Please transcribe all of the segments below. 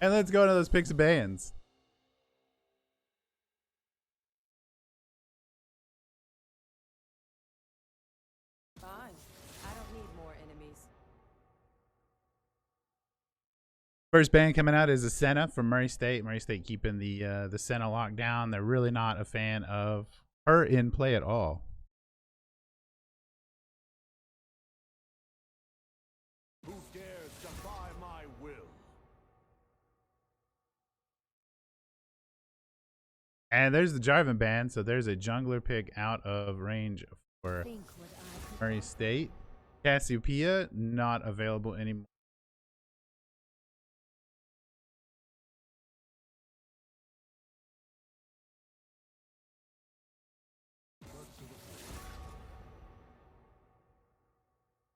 And let's go into those picks of bands. Fine. I don't need more enemies. First band coming out is Senna from Murray State. Murray State keeping the Senna locked down. They're really not a fan of her in play at all. Who dares defy my will? And there's the Jarvan band, so there's a jungler pick out of range for Murray State. Cassiopeia, not available anymore.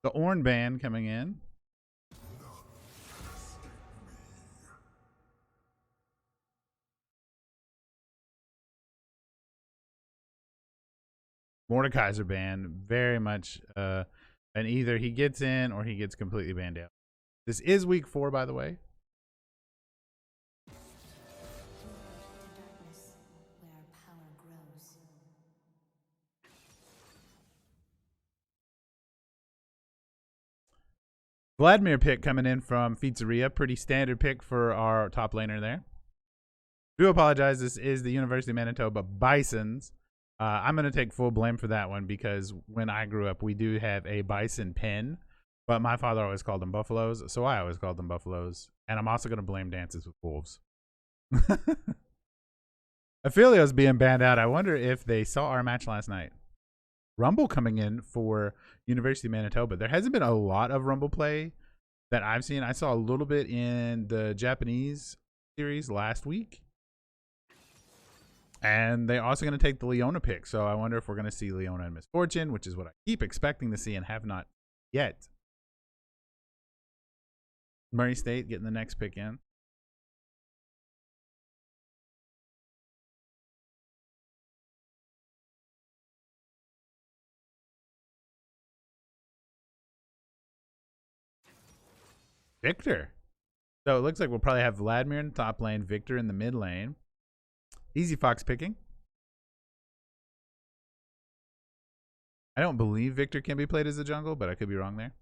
The Ornn band coming in. Mordekaiser band, very much and either he gets in or he gets completely banned out. This is week 4, by the way. Vladimir pick coming in from Pizzeria. Pretty standard pick for our top laner there. Do apologize. This is the University of Manitoba Bisons. I'm going to take full blame for that one because when I grew up, we do have a bison pen, but my father always called them buffaloes, so I always called them buffaloes. And I'm also going to blame Dances with Wolves. Aphelios being banned out. I wonder if they saw our match last night. Rumble coming in for University of Manitoba. There hasn't been a lot of Rumble play that I've seen. I saw a little bit in the Japanese series last week. And they're also going to take the Leona pick. So I wonder if we're going to see Leona and Misfortune, which is what I keep expecting to see and have not yet. Murray State getting the next pick in. Victor. So it looks like we'll probably have Vladimir in the top lane, Victor in the mid lane. Easy Fox picking. I don't believe Victor can be played as a jungle, but I could be wrong there.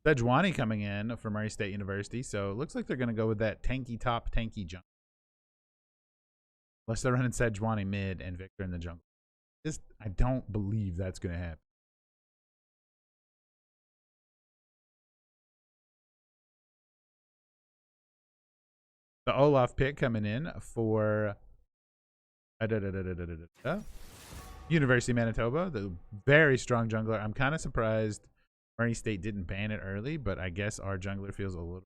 Sejuani coming in from Murray State University, so it looks like they're going to go with that tanky top, tanky jungle. Unless they're running Sejuani mid and Victor in the jungle. I don't believe that's going to happen. The Olaf pick coming in for University of Manitoba, the very strong jungler. I'm kind of surprised Murray State didn't ban it early, but I guess our jungler feels a little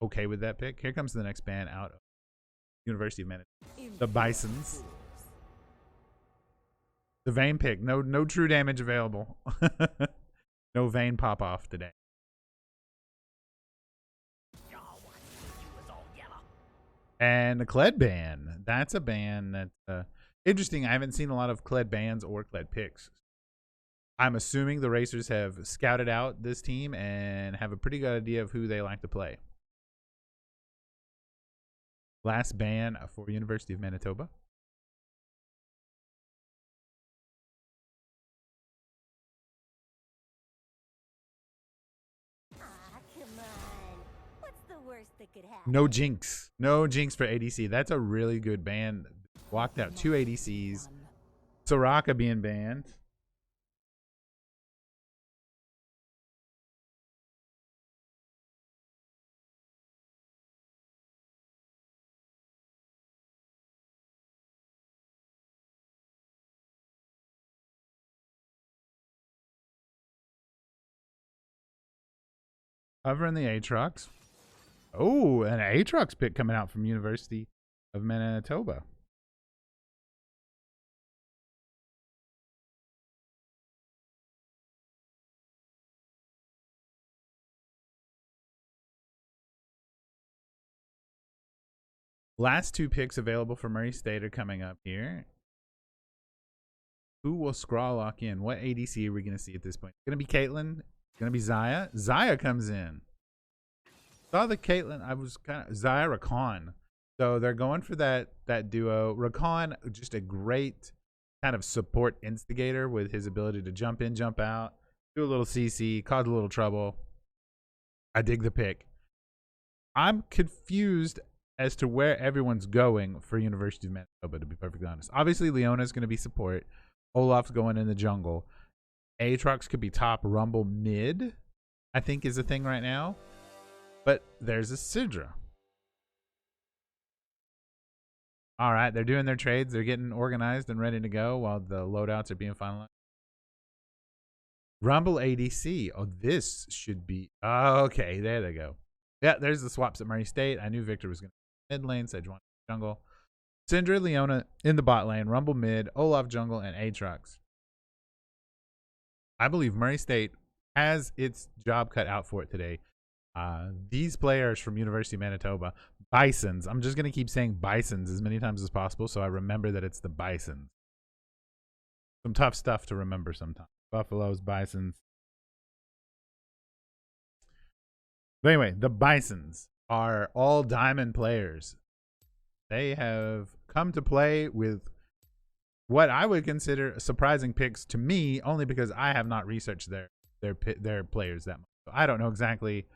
okay with that pick. Here comes the next ban out of University of Manitoba. The Bisons. The Vayne pick. No true damage available. No Vayne pop off today. And the Kled ban. That's a ban that's interesting. I haven't seen a lot of Kled bans or Kled picks. I'm assuming the Racers have scouted out this team and have a pretty good idea of who they like to play. Last ban for University of Manitoba. No Jinx. No Jinx for ADC. That's a really good ban. Walked out 2 ADCs. Soraka being banned. Covering the Aatrox. Oh, an Aatrox pick coming out from University of Manitoba. Last two picks available for Murray State are coming up here. Who will Scrawl lock in? What ADC are we going to see at this point? It's going to be Caitlyn. It's going to be Zaya. Zaya comes in. Saw the Caitlyn. I was kind of Zaya Rakan. So they're going for that duo. Rakan, just a great kind of support instigator with his ability to jump in, jump out, do a little CC, cause a little trouble. I dig the pick. I'm confused as to where everyone's going for University of Manitoba, to be perfectly honest. Obviously, Leona's going to be support. Olaf's going in the jungle. Aatrox could be top. Rumble mid, I think, is a thing right now. But there's a Sidra. All right, they're doing their trades. They're getting organized and ready to go while the loadouts are being finalized. Rumble ADC. Oh, this should be... okay, there they go. Yeah, there's the swaps at Murray State. I knew Victor was going to mid lane, Sejuani jungle. Syndra, Leona in the bot lane, Rumble mid, Olaf jungle, and Aatrox. I believe Murray State has its job cut out for it today. These players from University of Manitoba, Bisons. I'm just going to keep saying Bisons as many times as possible so I remember that it's the Bisons. Some tough stuff to remember sometimes. Buffaloes, Bisons. But anyway, the Bisons are all diamond players. They have come to play with what I would consider surprising picks to me, only because I have not researched their players that much. So I don't know exactly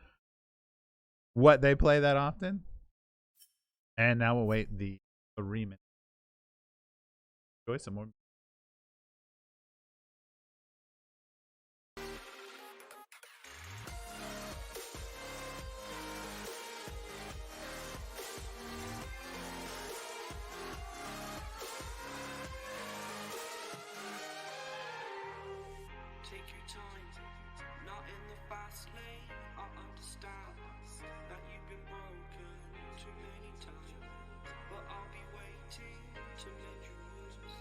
what they play that often. And now we'll wait the 3 minutes. Enjoy some more. Take your time, not in the fast lane. I understand that you've been broken too many times, but I'll be waiting to mend your wounds.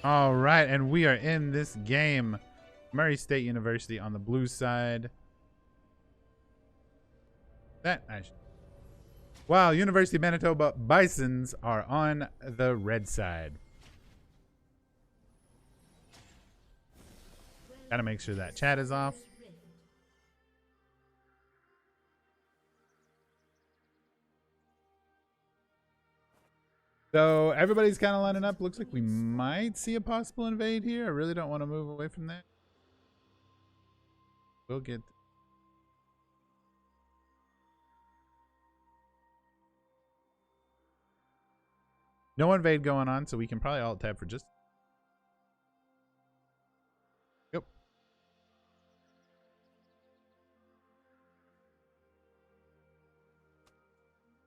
All right, and we are in this game. Murray State University on the blue side. Wow, University of Manitoba Bisons are on the red side. Gotta make sure that chat is off. So everybody's kind of lining up. Looks like we might see a possible invade here. I really don't want to move away from that. We'll get... No invade going on, so we can probably alt tab for just... Yep.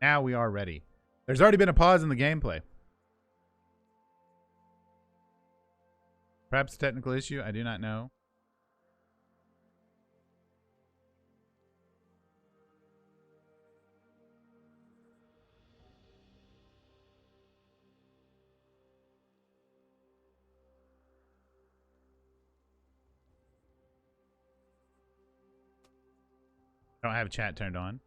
Now we are ready. There's already been a pause in the gameplay. Perhaps a technical issue, I do not know. I don't have chat turned on.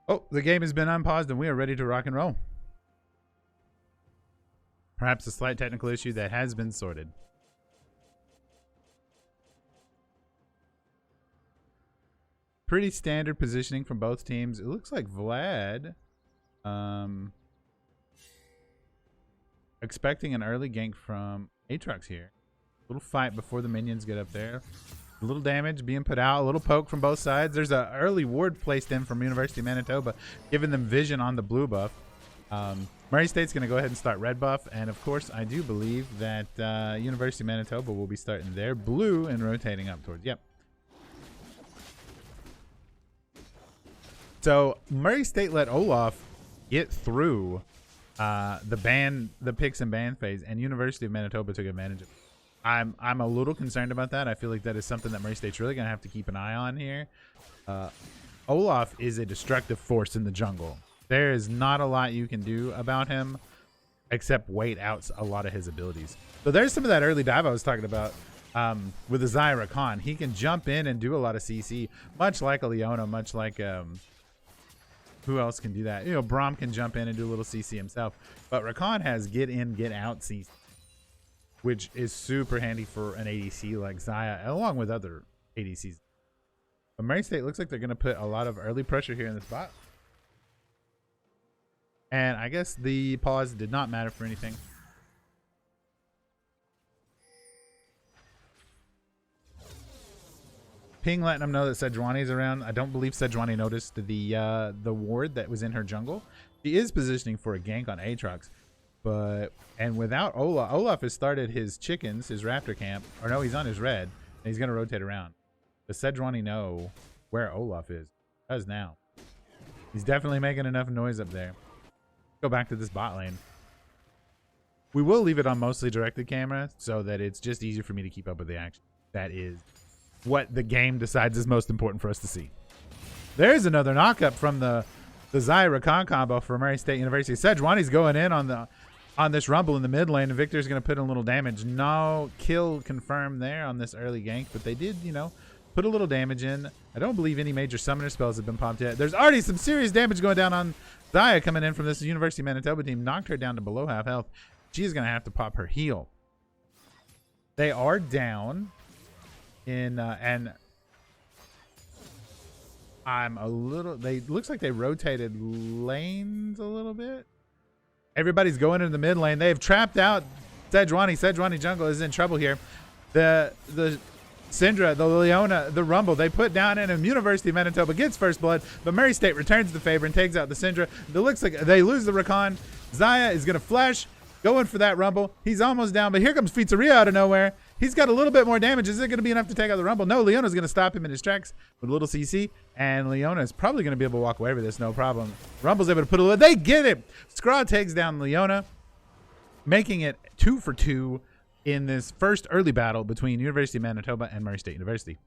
Oh, the game has been unpaused and we are ready to rock and roll. Perhaps a slight technical issue that has been sorted. Pretty standard positioning from both teams. It looks like Vlad expecting an early gank from Aatrox here. Little fight before the minions get up there. A little damage being put out, a little poke from both sides. There's an early ward placed in from University of Manitoba, giving them vision on the blue buff. Murray State's going to go ahead and start red buff, and of course I do believe that University of Manitoba will be starting their blue and rotating up towards, yep. So Murray State let Olaf get through the picks and ban phase, and University of Manitoba took advantage of it. I'm a little concerned about that. I feel like that is something that Murray State's really going to have to keep an eye on here. Olaf is a destructive force in the jungle. There is not a lot you can do about him except wait out a lot of his abilities. So there's some of that early dive I was talking about with the Xayah Rakan. He can jump in and do a lot of CC, much like a Leona, much like who else can do that? You know, Braum can jump in and do a little CC himself. But Rakan has get in, get out CC, which is super handy for an ADC like Xayah, along with other ADCs. But Murray State looks like they're going to put a lot of early pressure here in this bot. And I guess the pause did not matter for anything. Ping letting them know that Sejuani's around. I don't believe Sejuani noticed the ward that was in her jungle. She is positioning for a gank on Aatrox. And without Olaf has started his chickens, his raptor camp. Or no, he's on his red. And he's going to rotate around. Does Sejuani know where Olaf is? He does now. He's definitely making enough noise up there. Go back to this bot lane. We will leave it on mostly directed camera so that it's just easier for me to keep up with the action. That is what the game decides is most important for us to see. There's another knockup from the Xayah Rakan combo for Murray State University. Sejuani's going in on this rumble in the mid lane, and Victor's going to put in a little damage. No kill confirmed there on this early gank, but they did, you know, put a little damage in. I don't believe any major summoner spells have been popped yet. There's already some serious damage going down on Xayah coming in from this University of Manitoba team. Knocked her down to below half health. She's going to have to pop her heal. They are down in, and I'm a little, looks like they rotated lanes a little bit. Everybody's going into the mid lane. They have trapped out Sejuani. Sejuani jungle is in trouble here. The Syndra, the Leona, the Rumble, they put down in him. University of Manitoba gets first blood, but Murray State returns the favor and takes out the Syndra. It looks like they lose the Rakan. Xayah is going to flash, going for that Rumble. He's almost down, but here comes Pizzeria out of nowhere. He's got a little bit more damage. Is it going to be enough to take out the Rumble? No, Leona's going to stop him in his tracks with a little CC, and Leona is probably going to be able to walk away with this, no problem. Rumble's able to put a little. They get it. Scraw takes down Leona, making it 2 for 2 in this first early battle between University of Manitoba and Murray State University.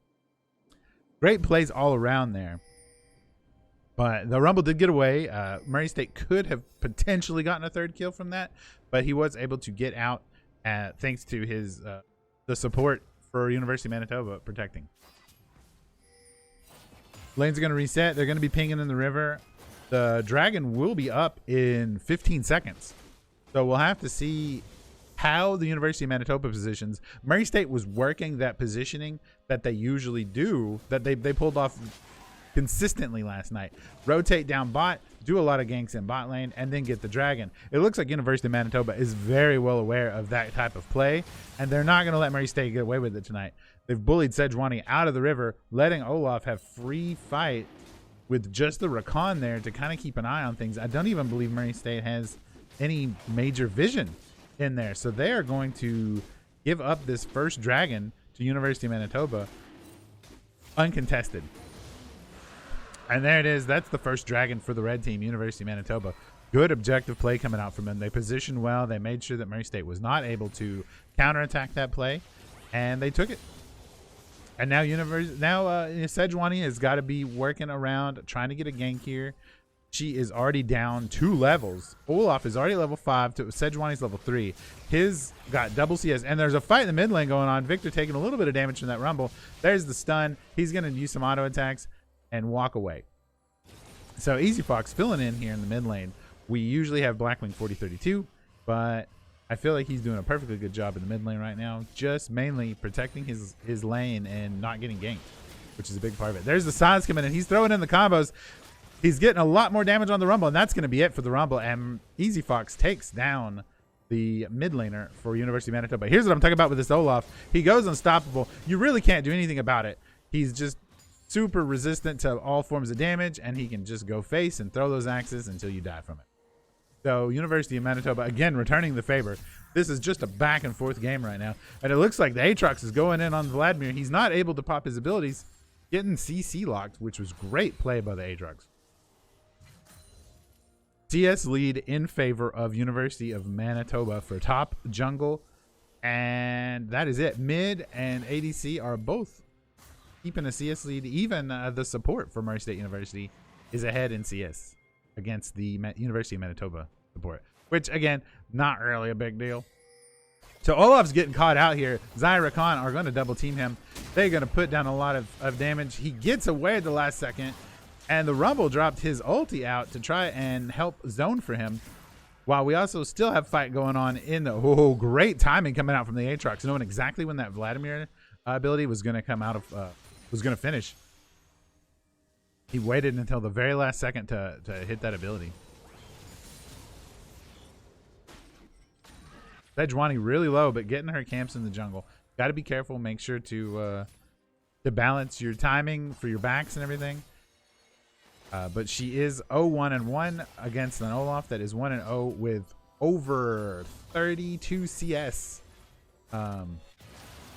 Great plays all around there. But the Rumble did get away. Murray State could have potentially gotten a third kill from that, but he was able to get out thanks to his the support for University of Manitoba protecting. Lanes are going to reset. They're going to be pinging in the river. The dragon will be up in 15 seconds. So we'll have to see how the University of Manitoba positions. Murray State was working that positioning that they usually do, that they pulled off consistently last night. Rotate down bot, do a lot of ganks in bot lane, and then get the dragon. It looks like University of Manitoba is very well aware of that type of play, and they're not going to let Murray State get away with it tonight. They've bullied Sejuani out of the river, letting Olaf have free fight with just the Rakan there to kind of keep an eye on things. I don't even believe Murray State has any major vision in there, so they are going to give up this first dragon to University of Manitoba uncontested. And there it is. That's the first dragon for the red team, University of Manitoba. Good objective play coming out from them. They positioned well. They made sure that Murray State was not able to counterattack that play, and they took it. And now Sejuani has got to be working around trying to get a gank here. She is already down 2 levels. Olaf is already level 5. Sejuani's level 3. His got double CS. And there's a fight in the mid lane going on. Victor taking a little bit of damage from that Rumble. There's the stun. He's going to use some auto attacks and walk away. So Easy Fox filling in here in the mid lane. We usually have Blackwing 4032, but I feel like he's doing a perfectly good job in the mid lane right now, just mainly protecting his lane and not getting ganked, which is a big part of it. There's the Silence coming in. He's throwing in the combos. He's getting a lot more damage on the Rumble, and that's going to be it for the Rumble. And Easy Fox takes down the mid laner for University of Manitoba. Here's what I'm talking about with this Olaf. He goes unstoppable. You really can't do anything about it. He's just super resistant to all forms of damage, and he can just go face and throw those axes until you die from it. So University of Manitoba, again, returning the favor. This is just a back and forth game right now. And it looks like the Aatrox is going in on Vladimir. He's not able to pop his abilities, getting CC locked, which was great play by the Aatrox. CS lead in favor of University of Manitoba for top jungle. And that is it. Mid and ADC are both keeping a CS lead. Even the support for Murray State University is ahead in CS against the University of Manitoba support, which again, not really a big deal. So Olaf's getting caught out here. Zyra Khan are going to double team him. They're going to put down a lot of damage. He gets away at the last second, and the Rumble dropped his ulti out to try and help zone for him, while we also still have fight going on in the great timing coming out from the Aatrox, knowing exactly when that Vladimir ability was going to come out of was going to finish. He waited until the very last second to hit that ability. Sejuani really low, but getting her camps in the jungle. Got to be careful. Make sure to balance your timing for your backs and everything. But she is 0-1-1 against an Olaf that is 1-0 with over 32 CS on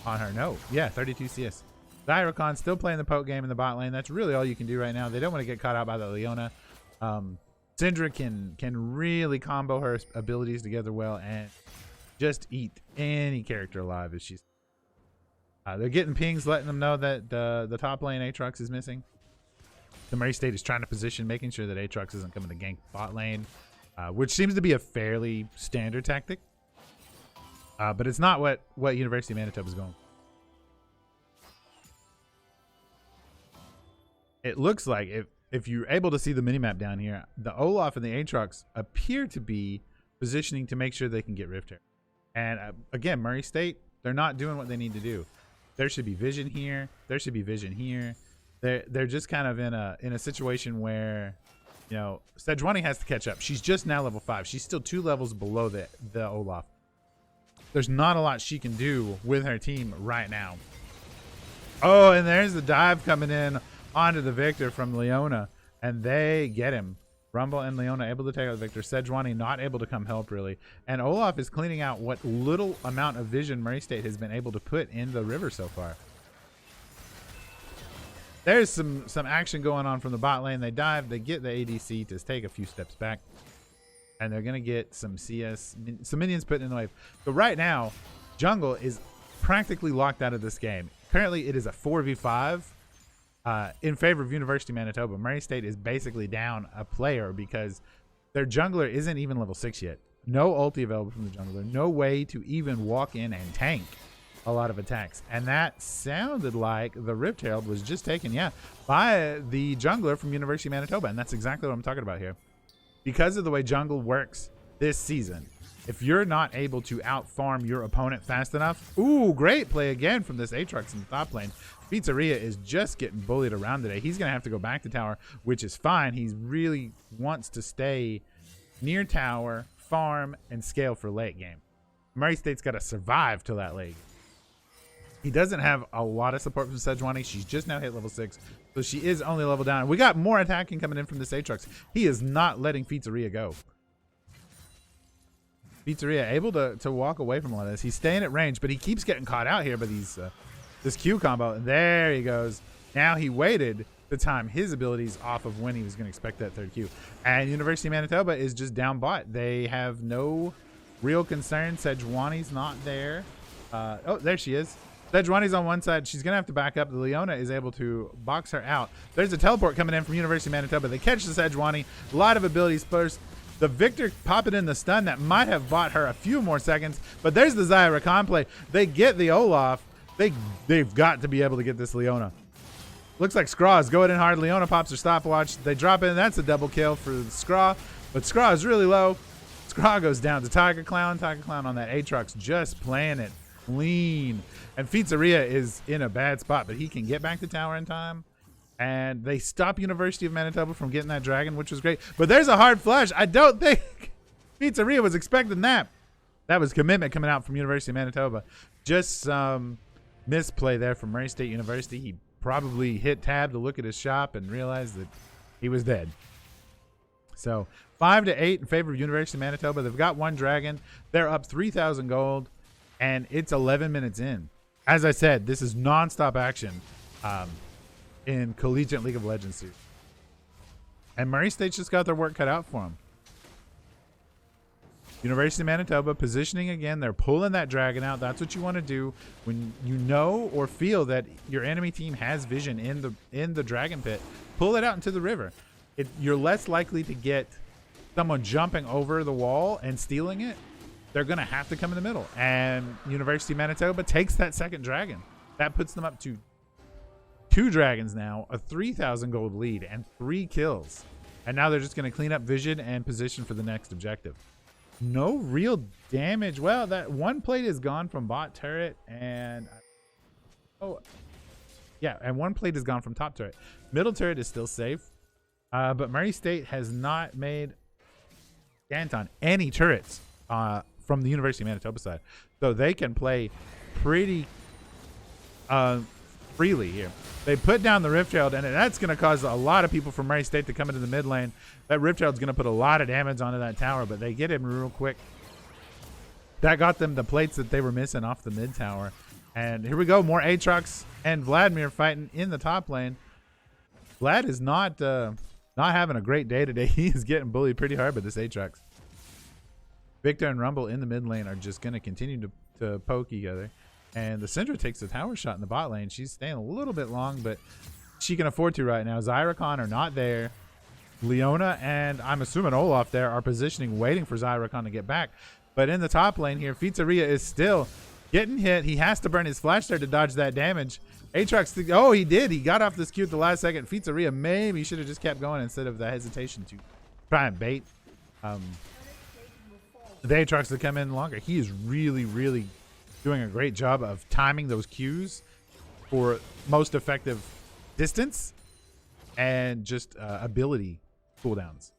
her. No, yeah, 32 CS. Zyra still playing the poke game in the bot lane. That's really all you can do right now. They don't want to get caught out by the Leona. Syndra can really combo her abilities together well and just eat any character alive as she's. They're getting pings, letting them know that the top lane Aatrox is missing. The Murray State is trying to position, making sure that Aatrox isn't coming to gank bot lane, which seems to be a fairly standard tactic. But it's not what University of Manitoba is going. It looks like if you're able to see the minimap down here, the Olaf and the Aatrox appear to be positioning to make sure they can get Rift Herald. And again, Murray State, they're not doing what they need to do. There should be vision here. There should be vision here. They're just kind of in a situation where, you know, Sejuani has to catch up. She's just now level 5. She's still 2 levels below the Olaf. There's not a lot she can do with her team right now. Oh, and there's the dive coming in onto the Victor from Leona, and they get him Rumble and Leona able to take out Victor. Sejuani not able to come help really. And Olaf is cleaning out what little amount of vision Murray State has been able to put in the river so far. There's some action going on from the bot lane. They dive, they get the ADC to take a few steps back. And they're going to get some CS, some minions put in the wave. So right now, jungle is practically locked out of this game. Currently, it is a 4v5 in favor of University of Manitoba. Murray State is basically down a player because their jungler isn't even level 6 yet. No ulti available from the jungler. No way to even walk in and tank a lot of attacks. And that sounded like the Rift Herald was just taken, by the jungler from University of Manitoba. And that's exactly what I'm talking about here. Because of the way jungle works this season, if you're not able to out-farm your opponent fast enough, ooh, great play again from this Aatrox in the top lane. Pizzeria is just getting bullied around today. He's going to have to go back to tower, which is fine. He really wants to stay near tower, farm, and scale for late game. Murray State's got to survive till that late. He doesn't have a lot of support from Sejuani. She's just now hit level 6, so she is only level down. We got more attacking coming in from this Aatrox. He is not letting Pizzeria go. Pizzeria able to walk away from a lot of this. He's staying at range, but he keeps getting caught out here by these this Q combo. And there he goes. Now he waited to time his abilities off of when he was going to expect that third Q. And University of Manitoba is just down bot. They have no real concern. Sejuani's not there. Oh, there she is. Sejuani's on one side. She's going to have to back up. The Leona is able to box her out. There's a teleport coming in from University of Manitoba. They catch the Sejuani. A lot of abilities first. The Victor popping in the stun that might have bought her a few more seconds. But there's the Xayah Rakan play. They get the Olaf. They've got to be able to get this Leona. Looks like Scraw's going in hard. Leona pops her stopwatch. They drop in. That's a double kill for Scraw. But Scraw is really low. Scraw goes down to Tiger Clown. Tiger Clown on that Aatrox just playing it clean. And Pizzeria is in a bad spot, but he can get back to tower in time. And they stop University of Manitoba from getting that dragon, which was great. But there's a hard flash. I don't think Pizzeria was expecting that. That was commitment coming out from University of Manitoba. Just some misplay there from Murray State University. He probably hit tab to look at his shop and realized that he was dead. So 5-8 in favor of University of Manitoba. They've got one dragon. They're up 3,000 gold, and it's 11 minutes in. As I said, this is nonstop action in Collegiate League of Legends series. And Murray State's just got their work cut out for them. University of Manitoba positioning again. They're pulling that dragon out. That's what you want to do when you know or feel that your enemy team has vision in the dragon pit. Pull it out into the river. You're less likely to get someone jumping over the wall and stealing it. They're going to have to come in the middle. And University of Manitoba takes that second dragon. That puts them up to 2 dragons now, a 3,000 gold lead, and 3 kills. And now they're just going to clean up vision and position for the next objective. No real damage. Well, that one plate is gone from bot turret, and and one plate is gone from top turret. Middle turret is still safe, but Murray State has not made dent on any turrets from the University of Manitoba side, so they can play pretty freely here. They put down the Rift Herald, and that's going to cause a lot of people from Murray State to come into the mid lane. That Rift Herald's going to put a lot of damage onto that tower, but they get him real quick. That got them the plates that they were missing off the mid tower. And here we go, more Aatrox and Vladimir fighting in the top lane. Vlad is not having a great day today. He is getting bullied pretty hard by this Aatrox. Victor and Rumble in the mid lane are just going to continue to poke each other. And the Syndra takes a tower shot in the bot lane. She's staying a little bit long, but she can afford to right now. Xayah Rakan are not there. Leona and I'm assuming Olaf there are positioning, waiting for Xayah Rakan to get back. But in the top lane here, Pizzeria is still getting hit. He has to burn his flash there to dodge that damage. Aatrox, oh, he did. He got off this Q at the last second. Pizzeria maybe should have just kept going instead of the hesitation to try and bait the Aatrox to come in longer. He is really, really doing a great job of timing those Qs for most effective distance and just ability cooldowns.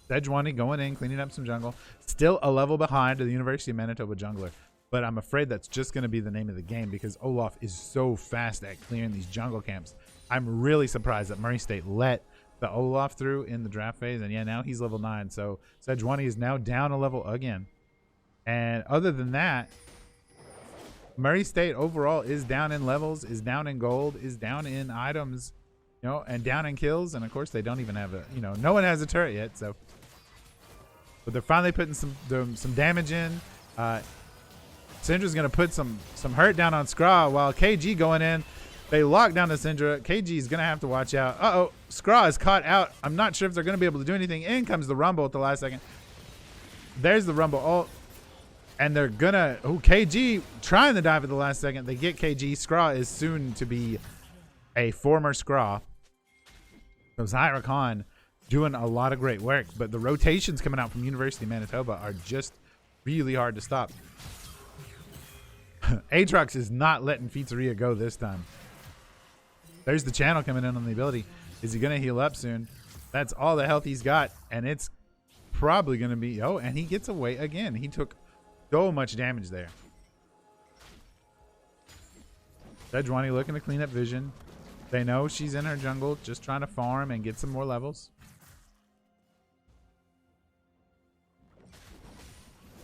Sejuani going in, cleaning up some jungle. Still a level behind the University of Manitoba jungler, but I'm afraid that's just going to be the name of the game because Olaf is so fast at clearing these jungle camps. I'm really surprised that Murray State let the Olaf through in the draft phase. And yeah, now he's level 9. So Sejuani is now down a level again. And other than that, Murray State overall is down in levels, is down in gold, is down in items, you know, and down in kills. And of course, they don't even have a, you know, no one has a turret yet. So, but they're finally putting some damage in. Syndra's gonna put some hurt down on Skra while KG going in. They lock down the Syndra. KG is gonna have to watch out. Uh-oh, Skra is caught out. I'm not sure if they're gonna be able to do anything. In comes the Rumble at the last second. There's the Rumble ult. And they're gonna, KG trying to dive at the last second. They get KG. Skra is soon to be a former Skra. So Zyra Khan doing a lot of great work, but the rotations coming out from University of Manitoba are just really hard to stop. Aatrox is not letting Pizzeria go this time. There's the channel coming in on the ability. Is he gonna heal up soon? That's all the health he's got, and it's probably gonna be, oh, and he gets away again. He took so much damage there. Sejuani looking to clean up vision. They know she's in her jungle, just trying to farm and get some more levels.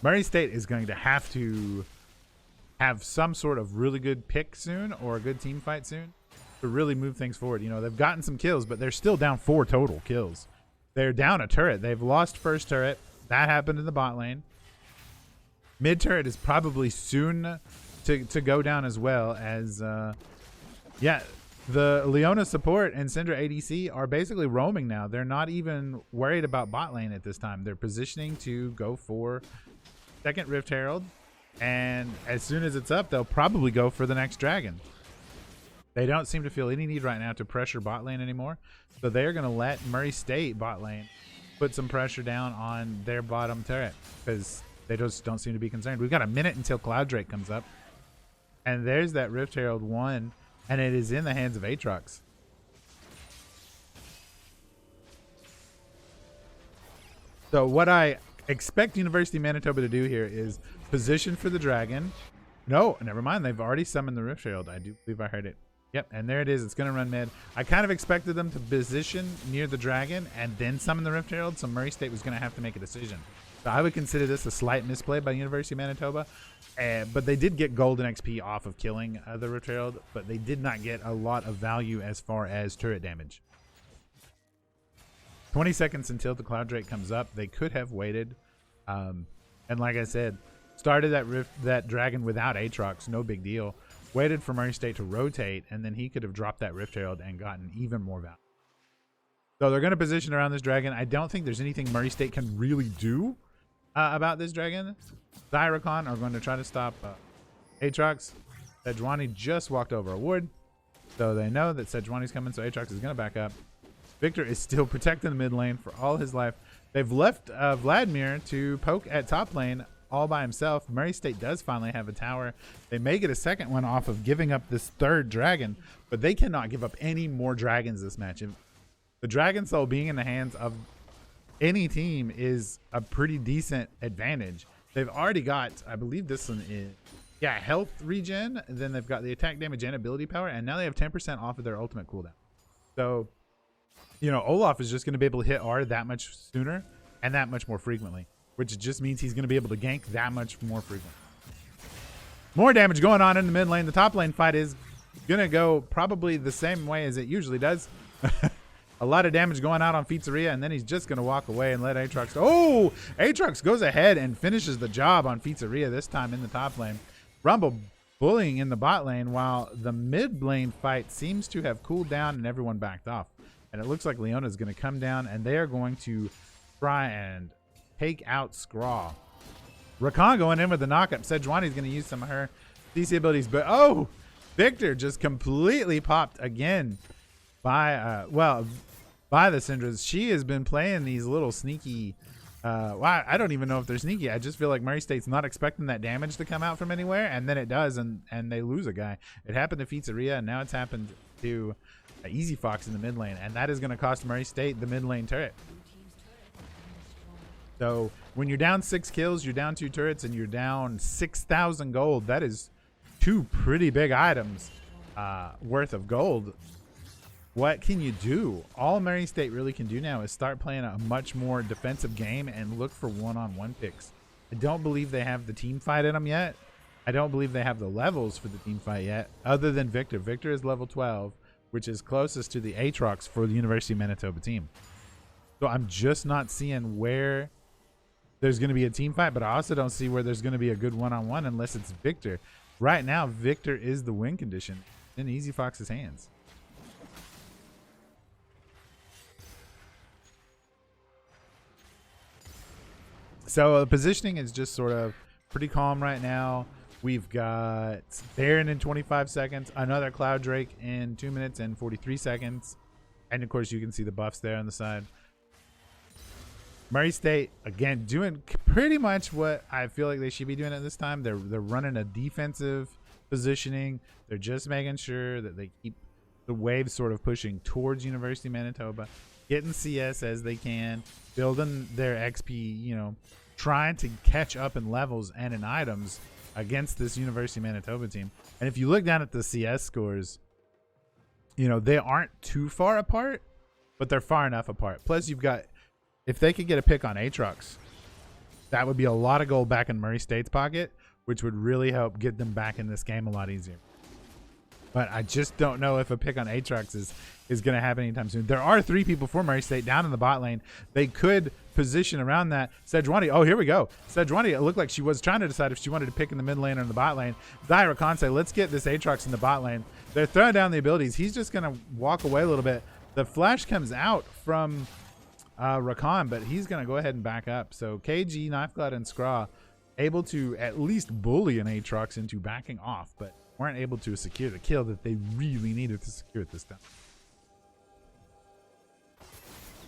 Murray State is going to have some sort of really good pick soon, or a good team fight soon, to really move things forward. You know, they've gotten some kills, but they're still down 4 total kills. They're down a turret. They've lost first turret. That happened in the bot lane. Mid turret is probably soon to go down as well, as yeah, the Leona support and Syndra ADC are basically roaming now. They're not even worried about bot lane at this time. They're positioning to go for second Rift Herald, and as soon as it's up, they'll probably go for the next dragon. They don't seem to feel any need right now to pressure bot lane anymore, so they're going to let Murray State bot lane put some pressure down on their bottom turret, because they just don't seem to be concerned. We've got a minute until Cloud Drake comes up. And there's that Rift Herald 1. And it is in the hands of Aatrox. So what I expect University of Manitoba to do here is position for the dragon. No, never mind. They've already summoned the Rift Herald. I do believe I heard it. Yep, and there it is. It's going to run mid. I kind of expected them to position near the dragon and then summon the Rift Herald. So Murray State was going to have to make a decision. So I would consider this a slight misplay by University of Manitoba. But they did get golden XP off of killing the Rift Herald, but they did not get a lot of value as far as turret damage. 20 seconds until the Cloud Drake comes up. They could have waited. And like I said, started that dragon without Aatrox, no big deal. Waited for Murray State to rotate, and then he could have dropped that Rift Herald and gotten even more value. So they're going to position around this dragon. I don't think there's anything Murray State can really do about this dragon. Zyra Khan are going to try to stop Aatrox. Sejuani just walked over a ward, so they know that Sejuani's coming, so Aatrox is going to back up. Victor is still protecting the mid lane for all his life. They've left Vladimir to poke at top lane all by himself. Murray State does finally have a tower. They may get a second one off of giving up this third dragon, but they cannot give up any more dragons this match. The Dragon Soul being in the hands of any team is a pretty decent advantage. They've already got, I believe this one is, yeah, health regen, and then they've got the attack damage and ability power, and now they have 10% off of their ultimate cooldown. So, you know, Olaf is just going to be able to hit R that much sooner and that much more frequently, which just means he's going to be able to gank that much more frequently. More damage going on in the mid lane. The top lane fight is going to go probably the same way as it usually does. A lot of damage going out on Pizzeria, and then he's just going to walk away and let Aatrox go. Oh, Aatrox goes ahead and finishes the job on Pizzeria, this time in the top lane. Rumble bullying in the bot lane, while the mid lane fight seems to have cooled down and everyone backed off. And it looks like Leona is going to come down, and they are going to try and take out Skra. Rakan going in with the knockup. Sejuani is going to use some of her CC abilities, but oh, Victor just completely popped again by by the Syndras. She has been playing these little sneaky, well, I don't even know if they're sneaky. I just feel like Murray State's not expecting that damage to come out from anywhere, and then it does, and they lose a guy. It happened to Pizzeria, and now it's happened to Easy Fox in the mid lane, and that is going to cost Murray State the mid lane turret. So when you're down 6 kills, you're down 2 turrets, and you're down 6,000 gold, that is 2 pretty big items worth of gold. what can you do? All Murray State really can do now is start playing a much more defensive game and look for one-on-one picks. I don't believe they have the team fight in them yet. I don't believe they have the levels for the team fight yet, other than Victor. Victor is level 12, which is closest to the Aatrox for the University of Manitoba team. So I'm just not seeing where there's going to be a team fight, but I also don't see where there's going to be a good one-on-one unless it's Victor. Right now, Victor is the win condition in Easy Fox's hands. So the positioning is just sort of pretty calm right now. We've got Baron in 25 seconds, another Cloud Drake in 2 minutes and 43 seconds. And of course, you can see the buffs there on the side. Murray State, again, doing pretty much what I feel like they should be doing at this time. They're running a defensive positioning. They're just making sure that they keep the waves sort of pushing towards University of Manitoba, getting CS as they can, building their XP, you know, trying to catch up in levels and in items against this University of Manitoba team. And if you look down at the CS scores, you know, they aren't too far apart, but they're far enough apart. Plus, you've got, if they could get a pick on Aatrox, that would be a lot of gold back in Murray State's pocket, which would really help get them back in this game a lot easier. But I just don't know if a pick on Aatrox is going to happen anytime soon. There are 3 people for Murray State down in the bot lane. They could position around that. Sejuani, oh, here we go. Sejuani, it looked like she was trying to decide if she wanted to pick in the mid lane or in the bot lane. Zyra Khan say, let's get this Aatrox in the bot lane. They're throwing down the abilities. He's just going to walk away a little bit. The flash comes out from Rakan, but he's going to go ahead and back up. So KG, Knifecloud, and Scraw able to at least bully an Aatrox into backing off, but weren't able to secure the kill that they really needed to secure at this time.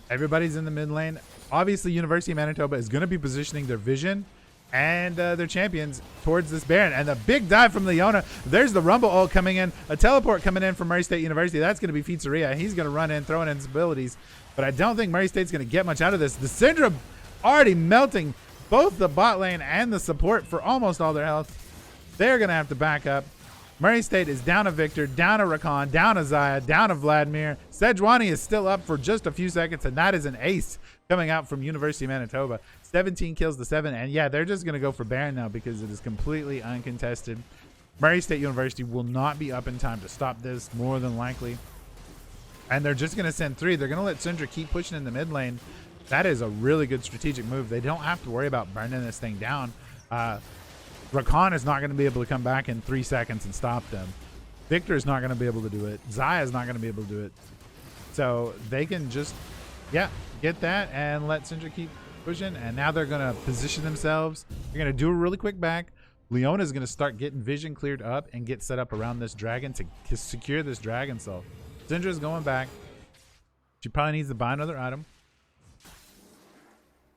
Everybody's in the mid lane. Obviously, University of Manitoba is going to be positioning their vision and their champions towards this Baron. And the big dive from Leona. There's the Rumble ult coming in. A teleport coming in from Murray State University. That's going to be Pizzeria. He's going to run in, throwing in his abilities. But I don't think Murray State's going to get much out of this. The Syndra already melting both the bot lane and the support for almost all their health. They're going to have to back up. Murray State is down a Victor, down a Rakan, down a Zaya, down a Vladimir. Sejuani is still up for just a few seconds, and that is an ace coming out from University of Manitoba. 17 kills to 7, and yeah, they're just going to go for Baron now because it is completely uncontested. Murray State University will not be up in time to stop this, more than likely. And they're just going to send 3. They're going to let Syndra keep pushing in the mid lane. That is a really good strategic move. They don't have to worry about burning this thing down. Rakan is not going to be able to come back in 3 seconds and stop them. Victor is not going to be able to do it. Zaya is not going to be able to do it. So they can just, yeah, get that and let Syndra keep pushing. And now they're going to position themselves. They're going to do a really quick back. Leona is going to start getting vision cleared up and get set up around this dragon to secure this Dragon Soul. Syndra is going back. She probably needs to buy another item.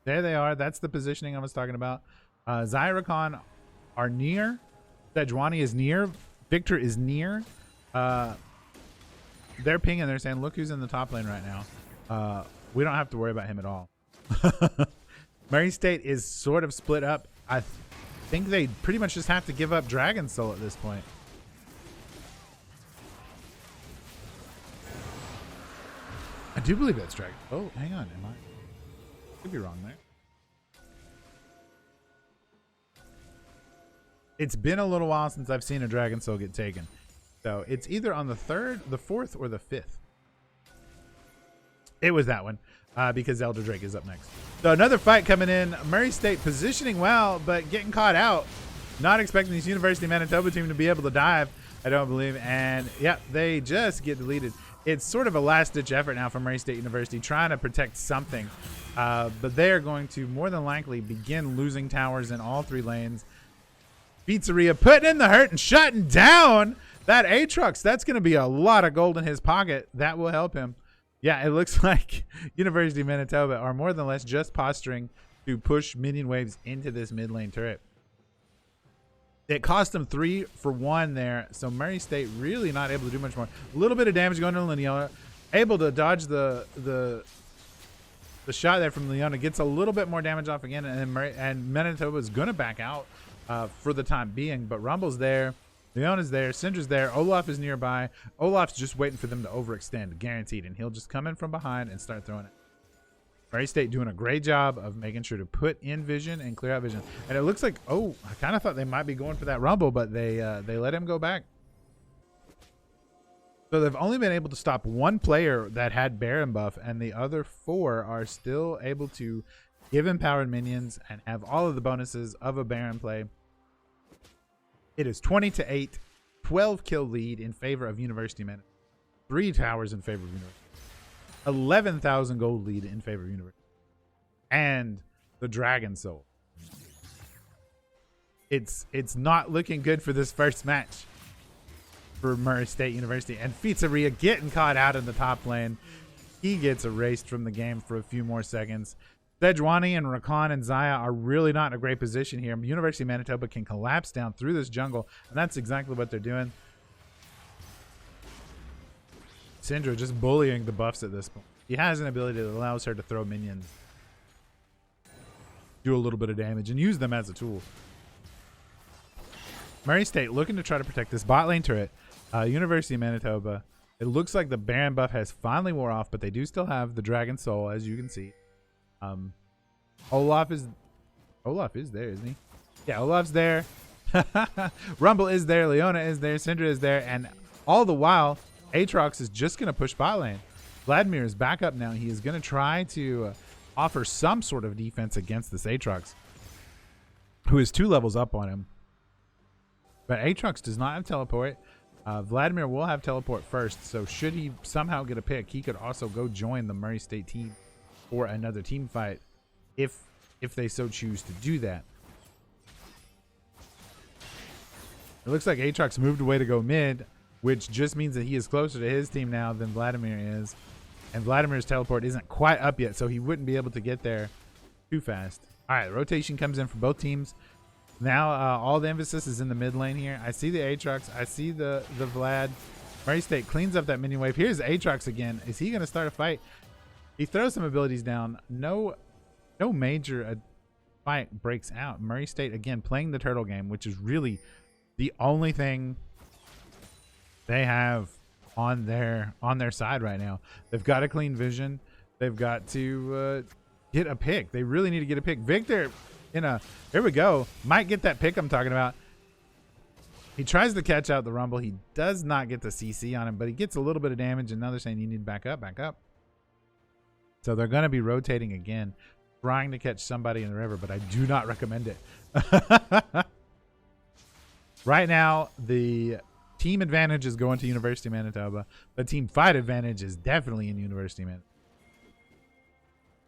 There they are. That's the positioning I was talking about. Zaya, Rakan are near. Sejuani is near. Victor is near. They're pinging. They're saying, look who's in the top lane right now. We don't have to worry about him at all. Murray State is sort of split up. I think they pretty much just have to give up Dragon Soul at this point. I do believe that's Dragon. Oh, hang on. Am I? Could be wrong there. It's been a little while since I've seen a Dragon Soul get taken. So it's either on the 3rd, the 4th, or the 5th. It was that one because Elder Drake is up next. So another fight coming in. Murray State positioning well, but getting caught out. Not expecting this University of Manitoba team to be able to dive, I don't believe. And yeah, they just get deleted. It's sort of a last-ditch effort now from Murray State University trying to protect something. But they are going to more than likely begin losing towers in all 3 lanes. Pizzeria putting in the hurt and shutting down that Aatrox. That's going to be a lot of gold in his pocket. That will help him. Yeah, it looks like University of Manitoba are more than less just posturing to push minion waves into this mid lane turret. It cost them 3 for 1 there, so Murray State really not able to do much more. A little bit of damage going to Leona, able to dodge the shot there from Leona, gets a little bit more damage off again, and then Manitoba is going to back out for the time being. But Rumble's there, Leona's there. Syndra's there. Olaf is nearby. Olaf's just waiting for them to overextend, guaranteed. And he'll just come in from behind and start throwing it. Murray State doing a great job of making sure to put in vision and clear out vision. And it looks like, oh, I kind of thought they might be going for that rumble, but they let him go back. So they've only been able to stop one player that had Baron buff, and the other 4 are still able to give empowered minions and have all of the bonuses of a Baron play. It is 20-8, 12 kill lead in favor of University of Manitoba, 3 towers in favor of University, 11,000 gold lead in favor of University, and the Dragon Soul. It's not looking good for this first match for Murray State University, and Pizzeria getting caught out in the top lane. He gets erased from the game for a few more seconds. Sejuani and Rakan and Zaya are really not in a great position here. University of Manitoba can collapse down through this jungle, and that's exactly what they're doing. Syndra just bullying the buffs at this point. He has an ability that allows her to throw minions, do a little bit of damage, and use them as a tool. Murray State looking to try to protect this bot lane turret. University of Manitoba, it looks like the Baron buff has finally wore off, but they do still have the Dragon Soul, as you can see. Olaf is there, isn't he? Yeah, Olaf's there. Rumble is there. Leona is there. Syndra is there. And all the while, Aatrox is just going to push bot lane. Vladimir is back up now. He is going to try to offer some sort of defense against this Aatrox, who is 2 levels up on him. But Aatrox does not have teleport. Vladimir will have teleport first. So should he somehow get a pick, he could also go join the Murray State team for another team fight if they so choose to do that. It looks like Aatrox moved away to go mid, which just means that he is closer to his team now than Vladimir is. And Vladimir's teleport isn't quite up yet, so he wouldn't be able to get there too fast. All right, rotation comes in for both teams. Now all the emphasis is in the mid lane here. I see the Aatrox. I see the Vlad. Murray State cleans up that minion wave. Here's Aatrox again. Is he going to start a fight? He throws some abilities down. No major fight breaks out. Murray State again playing the turtle game, which is really the only thing they have on their side right now. They've got a clean vision. They've got to get a pick. They really need to get a pick. Victor here we go. Might get that pick I'm talking about. He tries to catch out the Rumble. He does not get the CC on him, but he gets a little bit of damage, and now they're saying you need to back up, back up. So they're going to be rotating again, trying to catch somebody in the river, but I do not recommend it. Right now, the team advantage is going to University of Manitoba. The team fight advantage is definitely in University of Manitoba.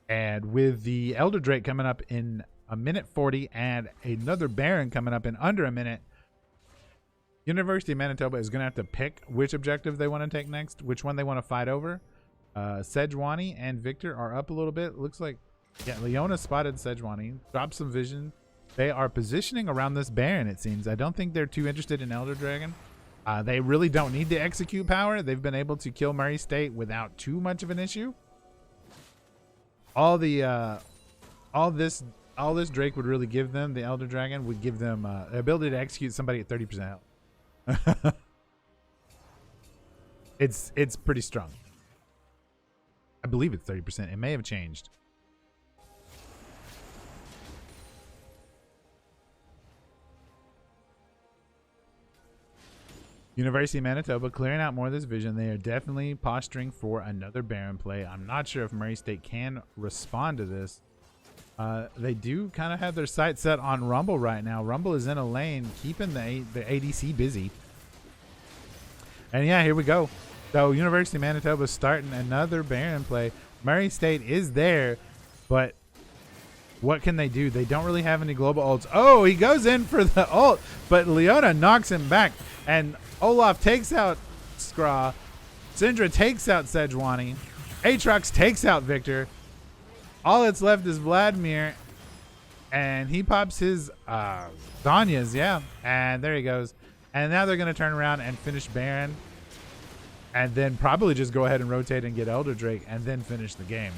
And with the Elder Drake coming up in a minute 40 and another Baron coming up in under a minute, University of Manitoba is going to have to pick which objective they want to take next, which one they want to fight over. Sejuani and Victor are up a little bit. Looks like, yeah, Leona spotted Sejuani, dropped some vision. They are positioning around this Baron, it seems. I don't think they're too interested in Elder Dragon. They really don't need the execute power. They've been able to kill Murray State without too much of an issue. All this Drake would really give them, the Elder Dragon would give them the ability to execute somebody at 30% health. It's pretty strong. I believe it's 30%. It may have changed. University of Manitoba clearing out more of this vision. They are definitely posturing for another Baron play. I'm not sure if Murray State can respond to this. They do kind of have their sights set on Rumble right now. Rumble is in a lane, keeping the ADC busy. And yeah, here we go. So University of Manitoba starting another Baron play. Murray State is there, but what can they do? They don't really have any global ults. Oh, he goes in for the ult, but Leona knocks him back. And Olaf takes out Skra. Syndra takes out Sejuani. Aatrox takes out Victor. All that's left is Vladimir. And he pops his Danya's, yeah. And there he goes. And now they're going to turn around and finish Baron. And then probably just go ahead and rotate and get Elder Drake and then finish the game.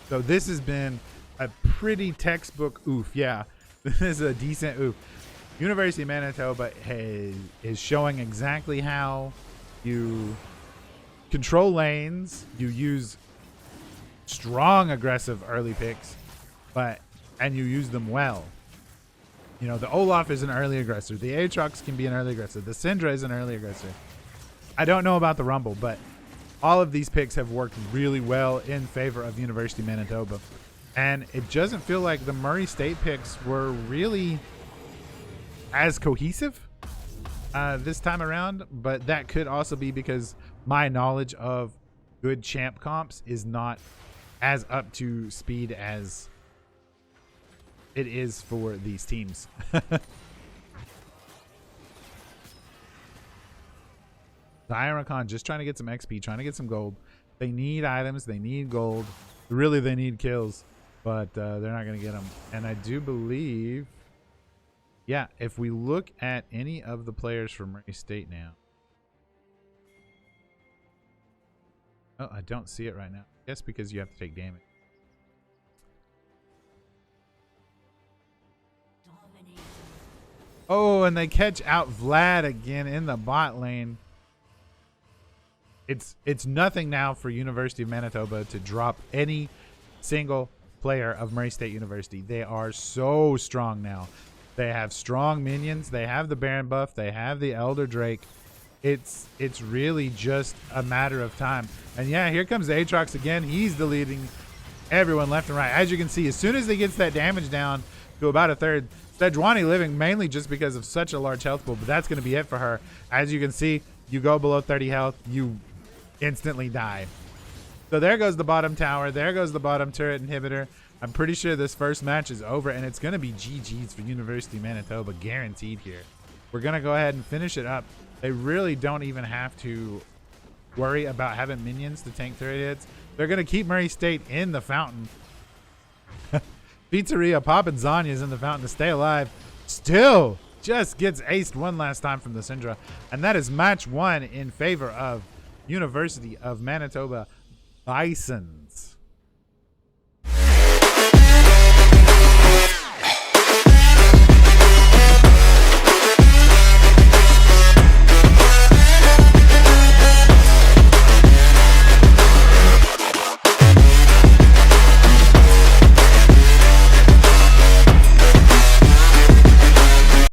So this has been a pretty textbook oof. Yeah. This is a decent oof. University of Manitoba is showing exactly how you control lanes. You use strong aggressive early picks, and you use them well. You know, the Olaf is an early aggressor. The Aatrox can be an early aggressor. The Syndra is an early aggressor. I don't know about the Rumble, but all of these picks have worked really well in favor of University of Manitoba. And it doesn't feel like the Murray State picks were really as cohesive this time around, but that could also be because my knowledge of good champ comps is not as up to speed as it is for these teams. Diaracon just trying to get some XP, trying to get some gold. They need items, they need gold. Really, they need kills, but they're not going to get them. And I do believe, yeah, if we look at any of the players from Murray State now. Oh, I don't see it right now. I guess because you have to take damage. Oh, and they catch out Vlad again in the bot lane. It's nothing now for University of Manitoba to drop any single player of Murray State University. They are so strong now. They have strong minions. They have the Baron buff. They have the Elder Drake. It's really just a matter of time. And yeah, here comes the Aatrox again. He's deleting everyone left and right. As you can see, as soon as he gets that damage down to about a third, Sejuani living mainly just because of such a large health pool, but that's going to be it for her. As you can see, you go below 30 health, you instantly die. So there goes the bottom tower. There goes the bottom turret inhibitor. I'm pretty sure this first match is over, and it's going to be GG's for University of Manitoba, guaranteed here. We're going to go ahead and finish it up. They really don't even have to worry about having minions to tank turret hits. They're going to keep Murray State in the fountain. Pizzeria popping Zanya's in the fountain to stay alive. Still just gets aced one last time from the Syndra. And that is match one in favor of University of Manitoba Bisons.